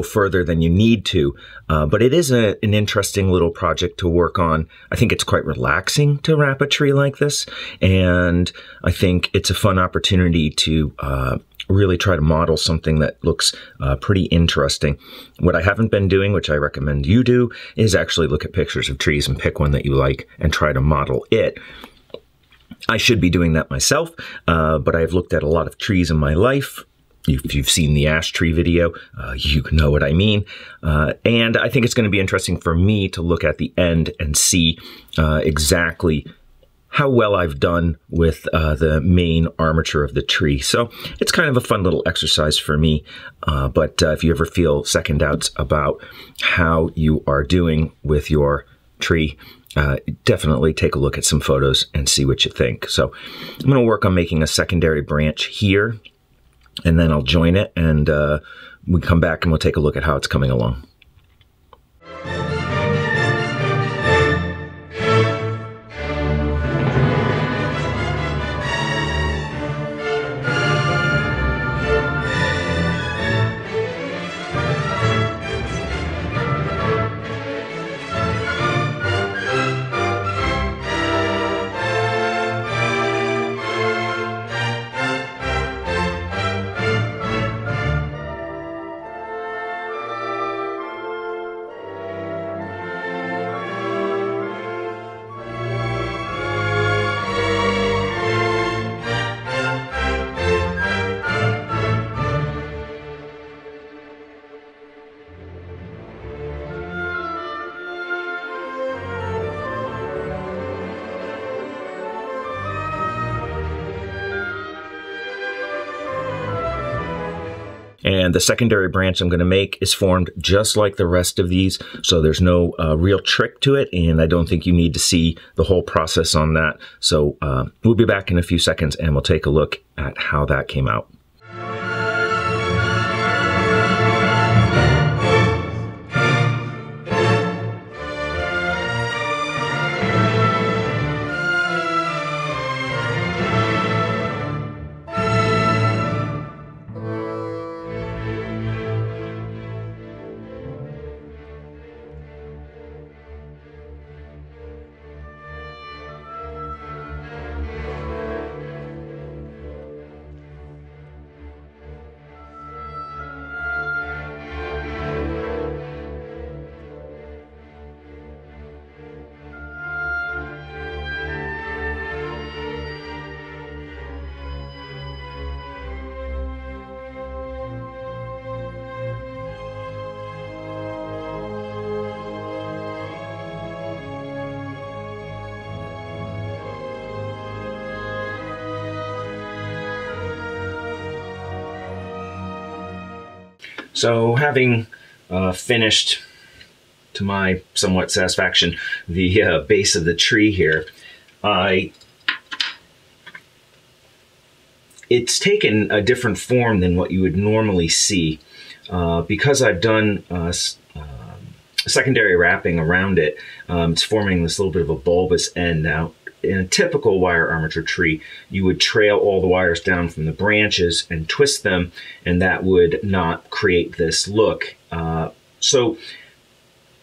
further than you need to, but it is an interesting little project to work on. I think it's quite relaxing to wrap a tree like this, and I think it's a fun opportunity to really try to model something that looks pretty interesting. What I haven't been doing, which I recommend you do, is actually look at pictures of trees and pick one that you like and try to model it. I should be doing that myself, but I've looked at a lot of trees in my life. If you've seen the ash tree video, you know what I mean. And I think it's going to be interesting for me to look at the end and see exactly how well I've done with the main armature of the tree. So it's kind of a fun little exercise for me. But if you ever feel second doubts about how you are doing with your tree, definitely take a look at some photos and see what you think. So I'm going to work on making a secondary branch here, and then I'll join it, and we come back and we'll take a look at how it's coming along. And the secondary branch I'm going to make is formed just like the rest of these, so there's no real trick to it, and I don't think you need to see the whole process on that. So we'll be back in a few seconds and we'll take a look at how that came out. So having finished, to my somewhat satisfaction, the base of the tree here, it's taken a different form than what you would normally see. Because I've done secondary wrapping around it, it's forming this little bit of a bulbous end. Now, in a typical wire armature tree, you would trail all the wires down from the branches and twist them, and that would not create this look. So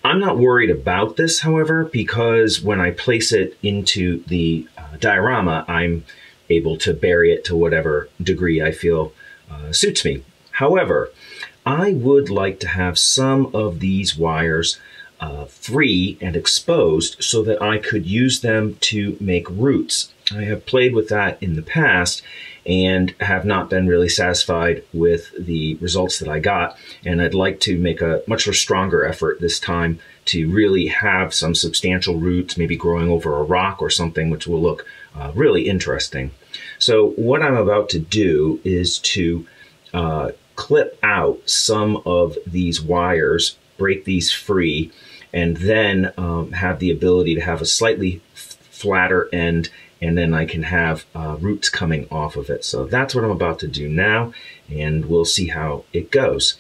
I'm not worried about this, however, because when I place it into the diorama, I'm able to bury it to whatever degree I feel suits me. However, I would like to have some of these wires free and exposed so that I could use them to make roots. I have played with that in the past and have not been really satisfied with the results that I got, and I'd like to make a much stronger effort this time to really have some substantial roots, maybe growing over a rock or something, which will look really interesting. So what I'm about to do is to clip out some of these wires, break these free, and then have the ability to have a slightly flatter end, and then I can have roots coming off of it. So that's what I'm about to do now, and we'll see how it goes.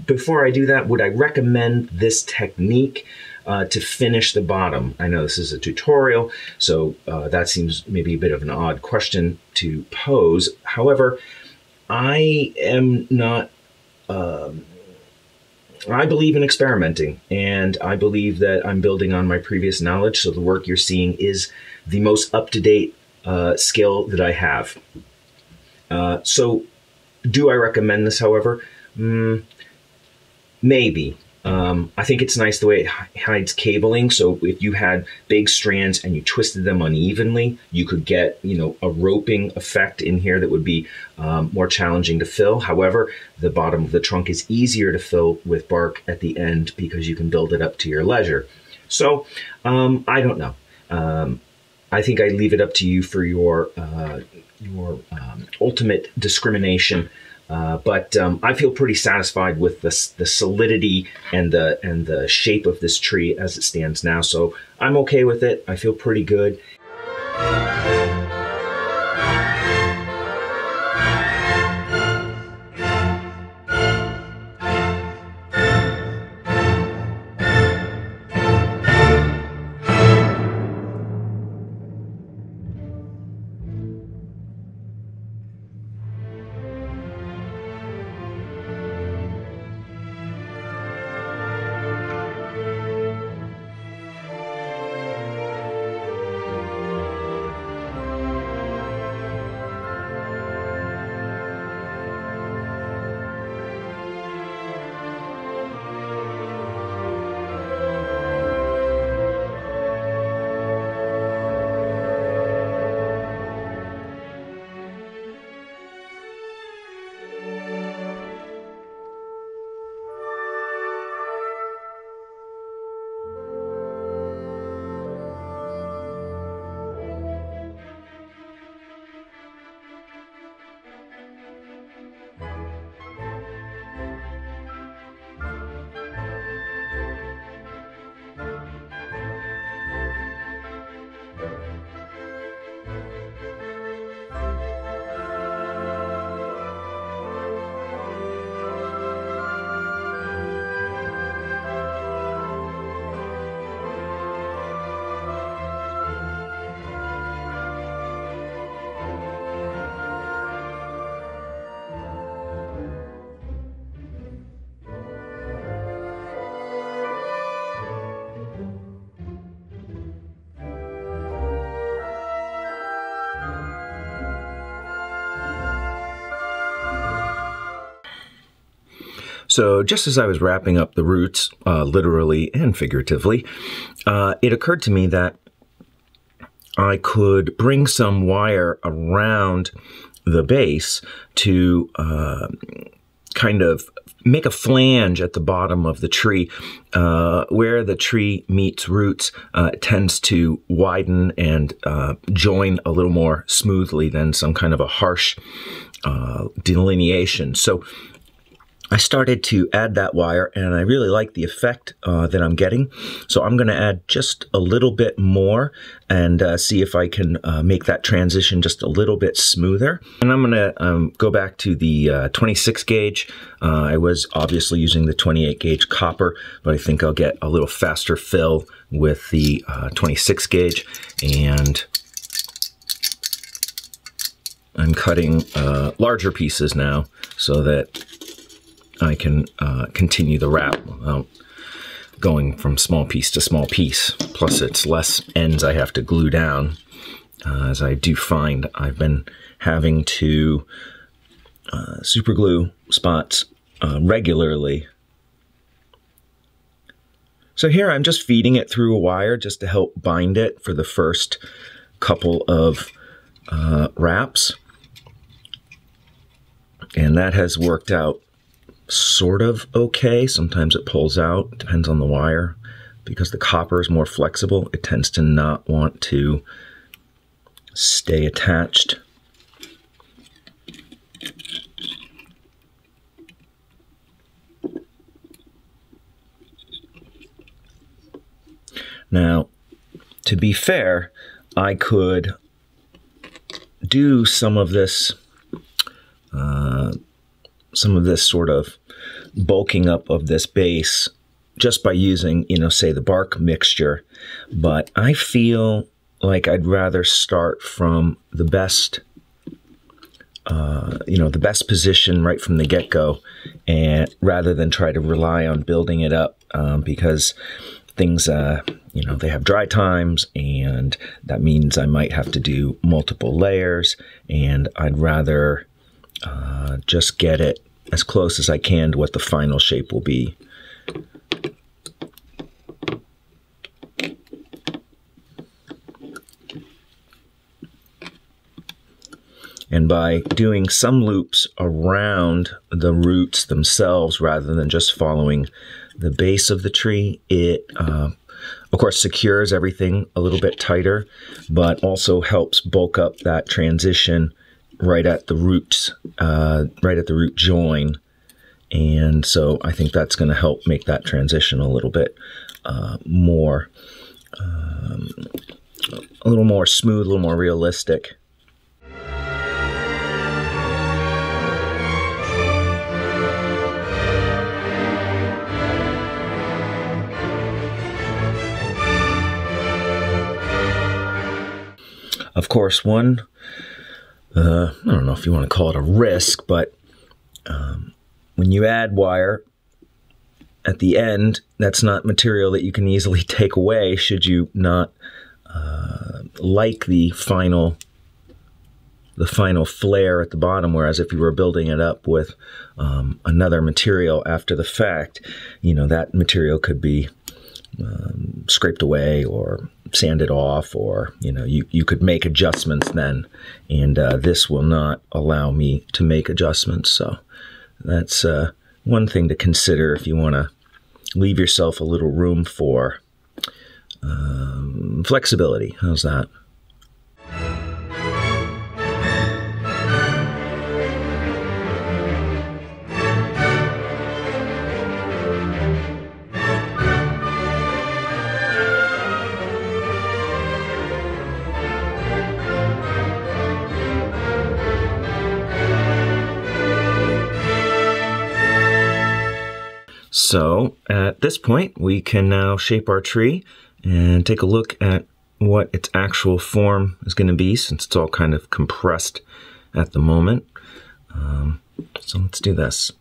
Before I do that, would I recommend this technique to finish the bottom? I know this is a tutorial, so that seems maybe a bit of an odd question to pose. However, I am not I believe in experimenting, and I believe that I'm building on my previous knowledge, so the work you're seeing is the most up-to-date skill that I have. So do I recommend this, however? Maybe. I think it's nice the way it hides cabling, so if you had big strands and you twisted them unevenly, you could get, you know, a roping effect in here that would be more challenging to fill. However, the bottom of the trunk is easier to fill with bark at the end because you can build it up to your leisure. So, I don't know. I think I leave it up to you for your ultimate discrimination. But I feel pretty satisfied with the solidity and the shape of this tree as it stands now. So I'm okay with it. I feel pretty good. So just as I was wrapping up the roots, literally and figuratively, it occurred to me that I could bring some wire around the base to kind of make a flange at the bottom of the tree. Where the tree meets roots, it tends to widen and join a little more smoothly than some kind of a harsh delineation. So I started to add that wire, and I really like the effect that I'm getting. So I'm going to add just a little bit more and see if I can make that transition just a little bit smoother. And I'm going to go back to the 26 gauge. I was obviously using the 28 gauge copper, but I think I'll get a little faster fill with the 26 gauge. And I'm cutting larger pieces now so that I can continue the wrap without going from small piece to small piece. Plus it's less ends I have to glue down, as I do find I've been having to super glue spots regularly. So here I'm just feeding it through a wire just to help bind it for the first couple of wraps. And that has worked out sort of okay. Sometimes it pulls out, depends on the wire. Because the copper is more flexible, it tends to not want to stay attached. Now, to be fair, I could do some of this sort of bulking up of this base just by using, you know, say the bark mixture. But I feel like I'd rather start from the best the best position right from the get-go, and rather than try to rely on building it up, because things, they have dry times, and that means I might have to do multiple layers, and I'd rather just get it as close as I can to what the final shape will be. And by doing some loops around the roots themselves rather than just following the base of the tree, it, of course, secures everything a little bit tighter, but also helps bulk up that transition right at the roots, right at the root join. And so I think that's going to help make that transition a little bit more, a little more smooth, a little more realistic. Of course, one, I don't know if you want to call it a risk, but when you add wire at the end, that's not material that you can easily take away should you not like the final flare at the bottom, whereas if you were building it up with another material after the fact, that material could be scraped away or sanded off, or you could make adjustments then, and this will not allow me to make adjustments. So that's one thing to consider if you want to leave yourself a little room for flexibility. How's that? So at this point, we can now shape our tree and take a look at what its actual form is going to be, since it's all kind of compressed at the moment. So let's do this.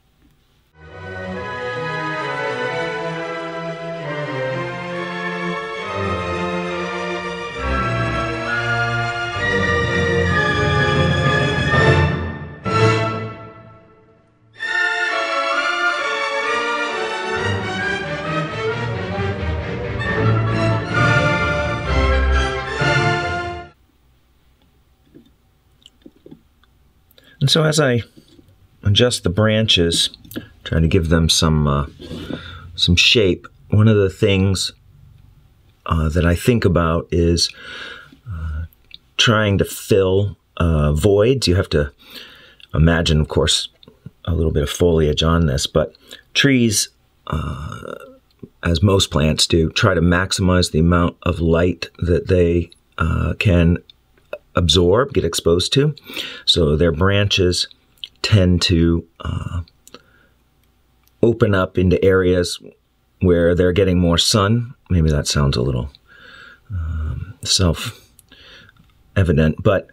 And so as I adjust the branches, trying to give them some shape, one of the things that I think about is trying to fill voids. You have to imagine, of course, a little bit of foliage on this, but trees, as most plants do, try to maximize the amount of light that they can absorb, get exposed to. So their branches tend to open up into areas where they're getting more sun. Maybe that sounds a little self-evident, but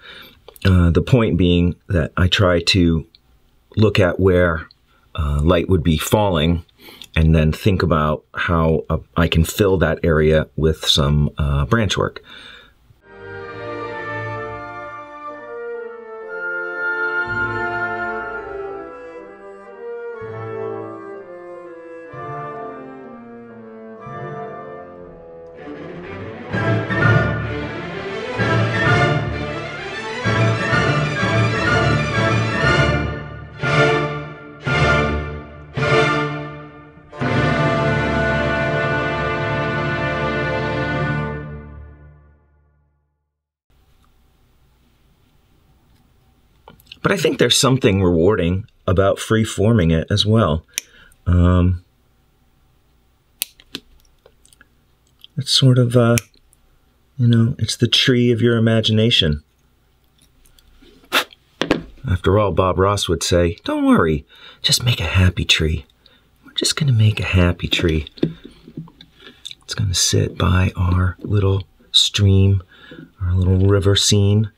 the point being that I try to look at where light would be falling and then think about how I can fill that area with some branch work. But I think there's something rewarding about free-forming it as well. It's sort of, it's the tree of your imagination. After all, Bob Ross would say, don't worry, just make a happy tree. We're just going to make a happy tree. It's going to sit by our little stream, our little river scene.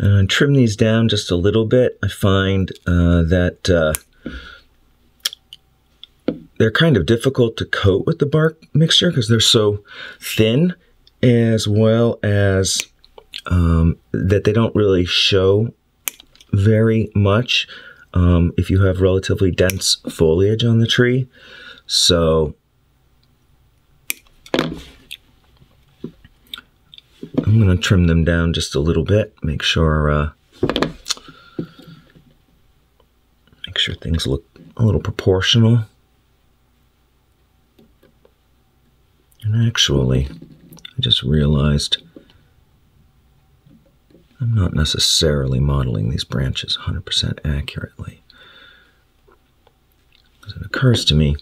And trim these down just a little bit. I find that they're kind of difficult to coat with the bark mixture because they're so thin, as well as that they don't really show very much if you have relatively dense foliage on the tree. So I'm going to trim them down just a little bit, make sure things look a little proportional. And actually, I just realized I'm not necessarily modeling these branches 100% accurately. As it occurs to me,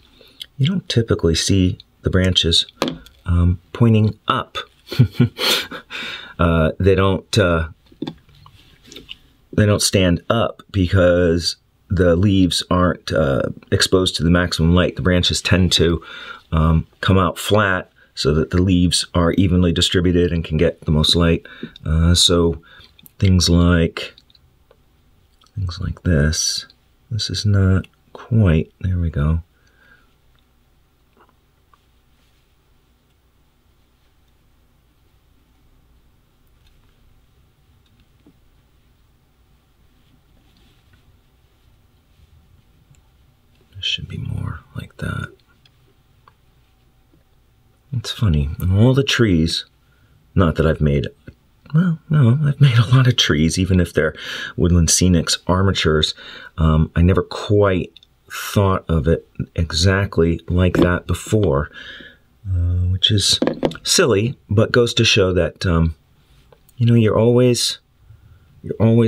you don't typically see the branches pointing up. They don't stand up because the leaves aren't exposed to the maximum light. The branches tend to come out flat so that the leaves are evenly distributed and can get the most light. So things like this. This is not quite. There we go. Should be more like that. It's funny, in all the trees, not that I've made, well, no, I've made a lot of trees, even if they're Woodland Scenics armatures. I never quite thought of it exactly like that before, which is silly, but goes to show that, you know, you're always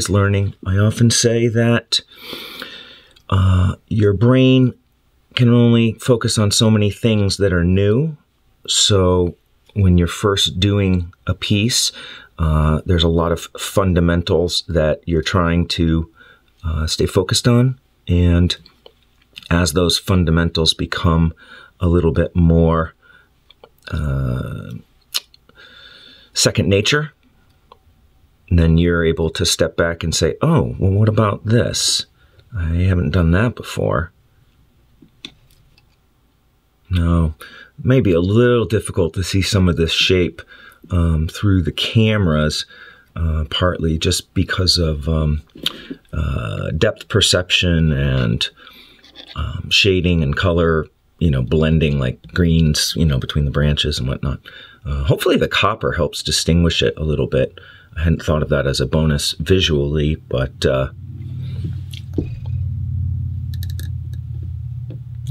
learning. I often say that your brain can only focus on so many things that are new. So when you're first doing a piece, there's a lot of fundamentals that you're trying to stay focused on. And as those fundamentals become a little bit more second nature, then you're able to step back and say, oh, well, what about this? I haven't done that before. No, maybe a little difficult to see some of this shape through the cameras, partly just because of depth perception and shading and color, you know, blending like greens, you know, between the branches and whatnot. Hopefully the copper helps distinguish it a little bit. I hadn't thought of that as a bonus visually, but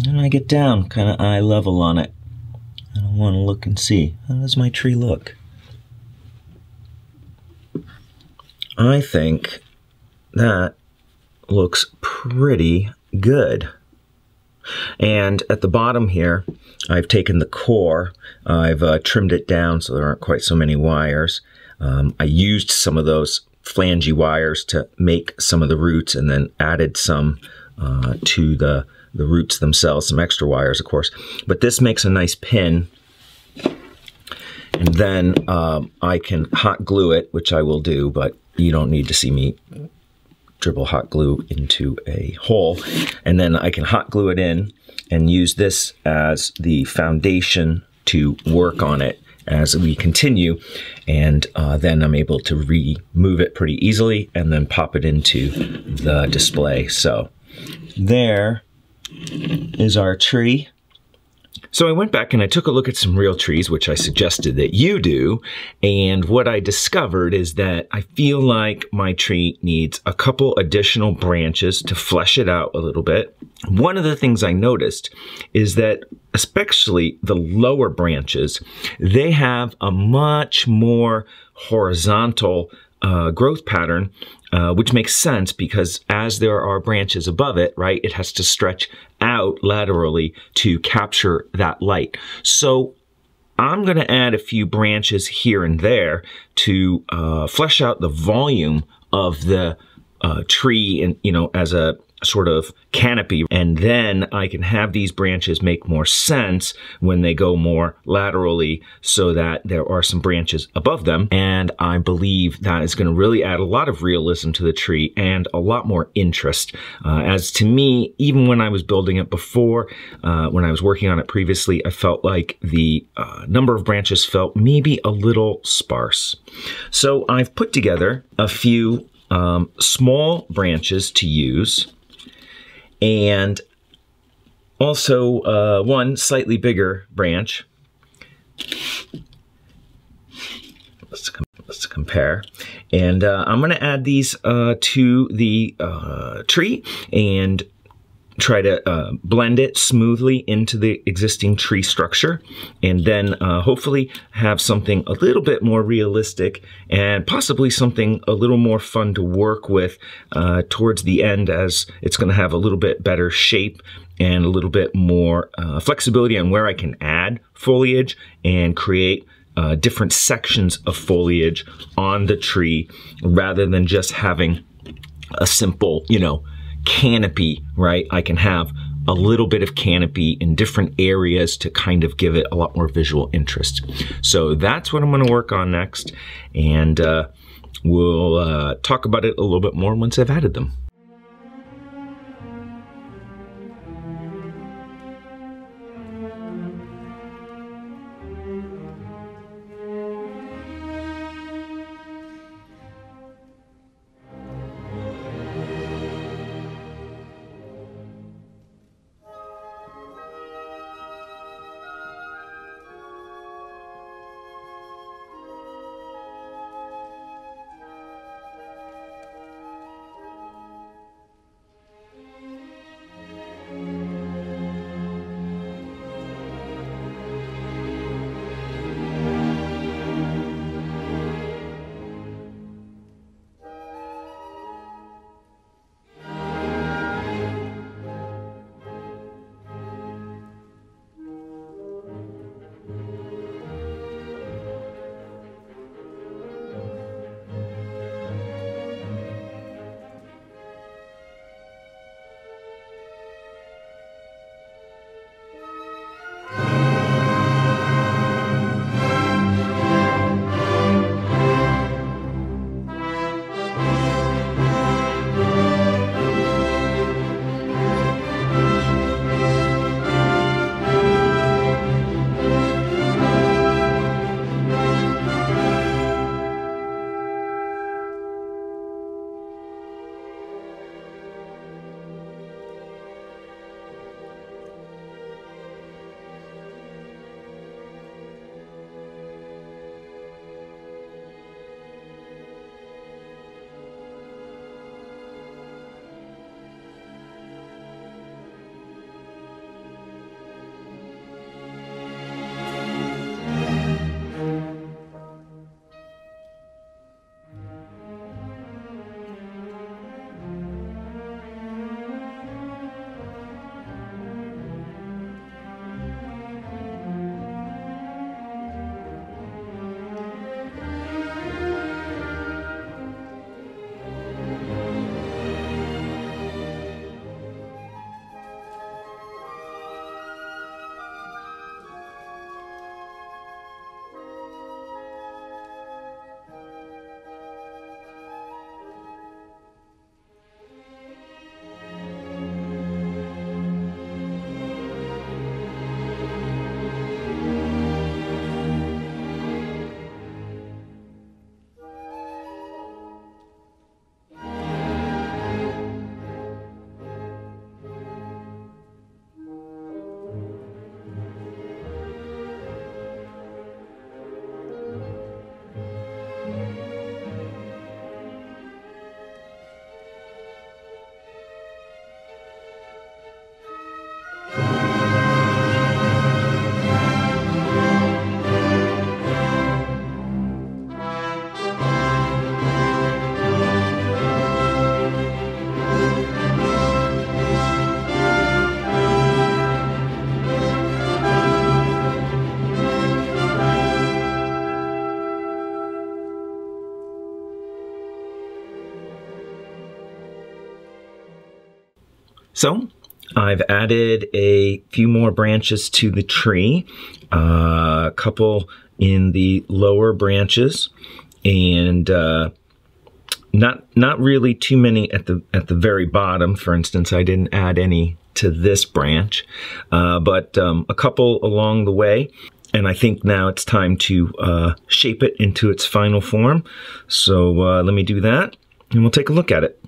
and I get down kind of eye level on it. I don't want to look and see. How does my tree look? I think that looks pretty good. And at the bottom here, I've taken the core, I've trimmed it down so there aren't quite so many wires. I used some of those flangey wires to make some of the roots and then added some to the roots themselves, some extra wires, of course. But this makes a nice pin. And then I can hot glue it, which I will do, but you don't need to see me dribble hot glue into a hole. And then I can hot glue it in and use this as the foundation to work on it as we continue. And then I'm able to remove it pretty easily and then pop it into the display. So there is our tree. So I went back and I took a look at some real trees, which I suggested that you do. And what I discovered is that I feel like my tree needs a couple additional branches to flesh it out a little bit. One of the things I noticed is that especially the lower branches, they have a much more horizontal growth pattern, which makes sense because as there are branches above it, right, it has to stretch out laterally to capture that light. So I'm going to add a few branches here and there to flesh out the volume of the tree, and you know, as a sort of canopy, and then I can have these branches make more sense when they go more laterally, so that there are some branches above them. And I believe that is going to really add a lot of realism to the tree and a lot more interest. As to me, even when I was building it before, when I was working on it previously, I felt like the number of branches felt maybe a little sparse. So I've put together a few small branches to use, and also one slightly bigger branch. Let's compare. And I'm going to add these to the tree and try to blend it smoothly into the existing tree structure, and then hopefully have something a little bit more realistic and possibly something a little more fun to work with towards the end, as it's going to have a little bit better shape and a little bit more flexibility on where I can add foliage and create different sections of foliage on the tree, rather than just having a simple, canopy, right? I can have a little bit of canopy in different areas to kind of give it a lot more visual interest. So that's what I'm going to work on next, and we'll talk about it a little bit more once I've added them. So I've added a few more branches to the tree, a couple in the lower branches, and not really too many at the very bottom. For instance, I didn't add any to this branch, but a couple along the way. And I think now it's time to shape it into its final form. So let me do that, and we'll take a look at it.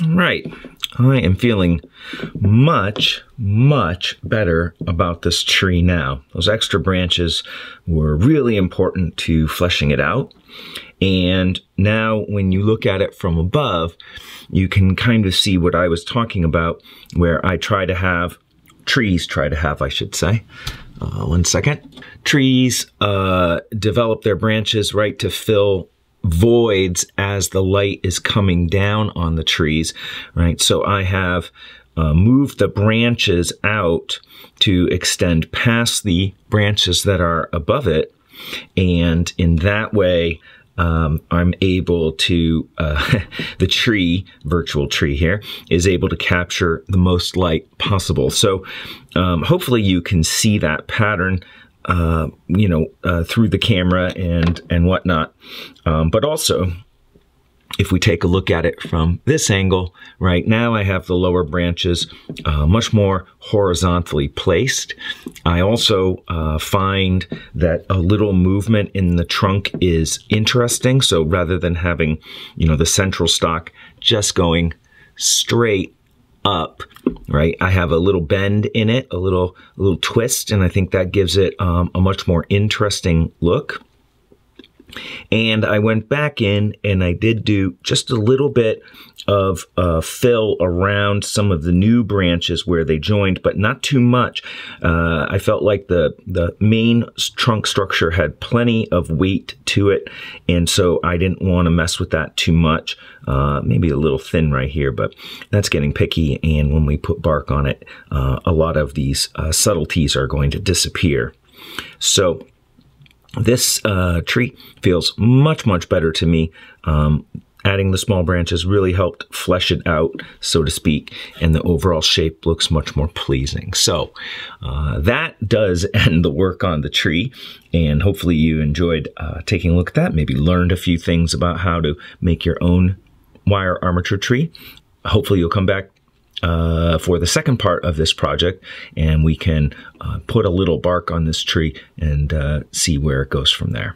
Right, I am feeling much better about this tree now. Those extra branches were really important to fleshing it out. And now when you look at it from above, you can kind of see what I was talking about, where I trees try to have, I should say. One second. Trees develop their branches, right, to fill voids as the light is coming down on the trees, right? So I have moved the branches out to extend past the branches that are above it, and in that way I'm able to, the tree, virtual tree here, is able to capture the most light possible. So hopefully you can see that pattern through the camera and whatnot. But also, if we take a look at it from this angle, right now I have the lower branches much more horizontally placed. I also find that a little movement in the trunk is interesting. So rather than having, the central stalk just going straight up, right, I have a little bend in it, a little twist, and I think that gives it a much more interesting look. And I went back in and I did do just a little bit of fill around some of the new branches where they joined, but not too much. I felt like the main trunk structure had plenty of weight to it, and so I didn't want to mess with that too much. Maybe a little thin right here, but that's getting picky, and when we put bark on it, a lot of these subtleties are going to disappear. So this tree feels much better to me. Adding the small branches really helped flesh it out, so to speak, and the overall shape looks much more pleasing. So that does end the work on the tree, and hopefully you enjoyed taking a look at that, maybe learned a few things about how to make your own wire armature tree. Hopefully you'll come back for the second part of this project, and we can put a little bark on this tree and see where it goes from there.